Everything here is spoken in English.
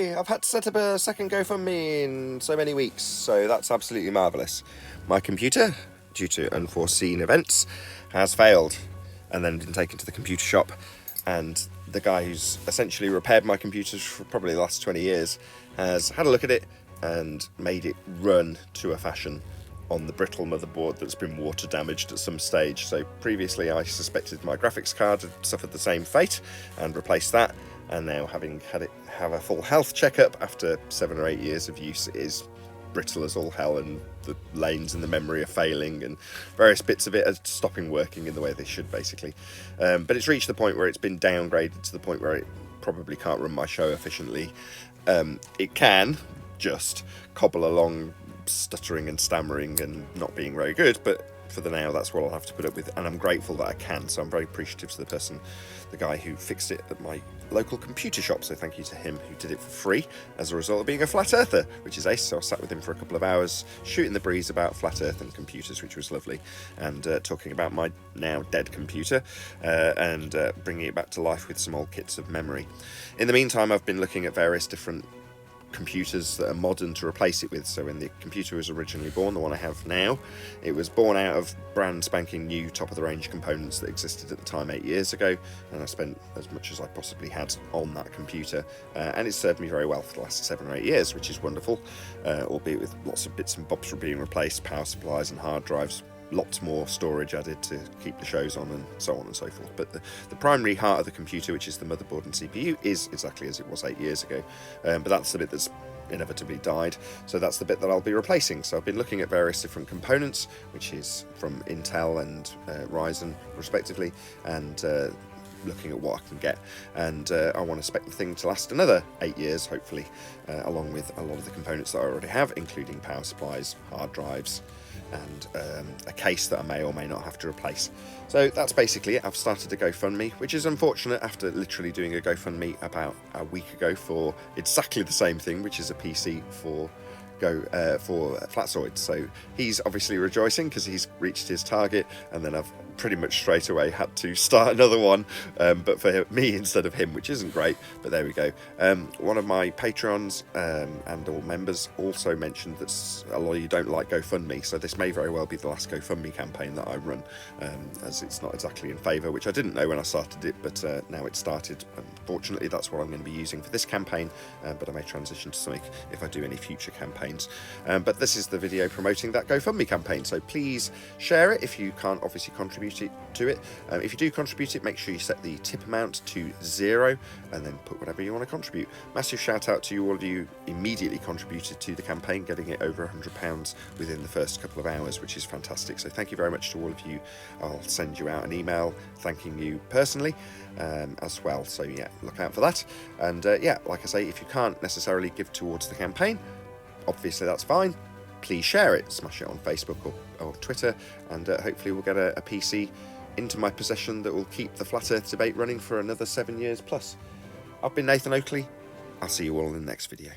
Yay! I've had to set up a second GoFundMe in so many weeks, so that's absolutely marvellous. My computer, due to unforeseen events, has failed and then been taken to the computer shop, and the guy who's essentially repaired my computers for probably the last 20 years has had a look at it and made it run to a fashion on the brittle motherboard that's been water damaged at some stage. So previously I suspected my graphics card had suffered the same fate and replaced that, and now having had it have a full health checkup after 7 or 8 years of use, it is brittle as all hell, and the lanes in the memory are failing and various bits of it are stopping working in the way they should, basically. But it's reached the point where it's been downgraded to the point where it probably can't run my show efficiently. It can just cobble along stuttering and stammering and not being very good, but for the now that's what I'll have to put up with, and I'm grateful that I can, so I'm very appreciative to the guy who fixed it at my local computer shop, so thank you to him who did it for free as a result of being a flat earther, which is ace. So I sat with him for a couple of hours shooting the breeze about flat earth and computers, which was lovely, and talking about my now dead computer and bringing it back to life with some old kits of memory. In the meantime, I've been looking at various different computers that are modern to replace it with. So when the computer was originally born, the one I have now, it was born out of brand spanking new top of the range components that existed at the time 8 years ago, and I spent as much as I possibly had on that computer, and it served me very well for the last 7 or 8 years, which is wonderful, albeit with lots of bits and bobs were being replaced, power supplies and hard drives, lots more storage added to keep the shows on, and so on and so forth. But the primary heart of the computer, which is the motherboard and CPU, is exactly as it was 8 years ago, but that's the bit that's inevitably died, so that's the bit that I'll be replacing. So I've been looking at various different components, which is from Intel and Ryzen respectively, and looking at what I can get, and I want to spec the thing to last another 8 years hopefully, along with a lot of the components that I already have, including power supplies, hard drives, and a case that I may or may not have to replace. So that's basically it. I've started a GoFundMe, which is unfortunate after literally doing a GoFundMe about a week ago for exactly the same thing, which is a PC for Flatzoid. So he's obviously rejoicing because he's reached his target, and then I've pretty much straight away had to start another one, but for me instead of him, which isn't great, but there we go. One of my patrons and all members also mentioned that a lot of you don't like GoFundMe, so this may very well be the last GoFundMe campaign that I run, as it's not exactly in favour, which I didn't know when I started it, but now it's started. Unfortunately, that's what I'm going to be using for this campaign, but I may transition to something if I do any future campaigns. But this is the video promoting that GoFundMe campaign, so please share it if you can't obviously contribute to it. If you do contribute it, make sure you set the tip amount to 0 and then put whatever you want to contribute. Massive shout out to all of you immediately contributed to the campaign, getting it over £100 within the first couple of hours, which is fantastic. So thank you very much to all of you. I'll send you out an email thanking you personally as well, so yeah, look out for that. And yeah, like I say, if you can't necessarily give towards the campaign, obviously that's fine. Please share it, smash it on Facebook or Twitter, and hopefully we'll get a PC into my possession that will keep the Flat Earth debate running for another 7 years plus. I've been Nathan Oakley. I'll see you all in the next video.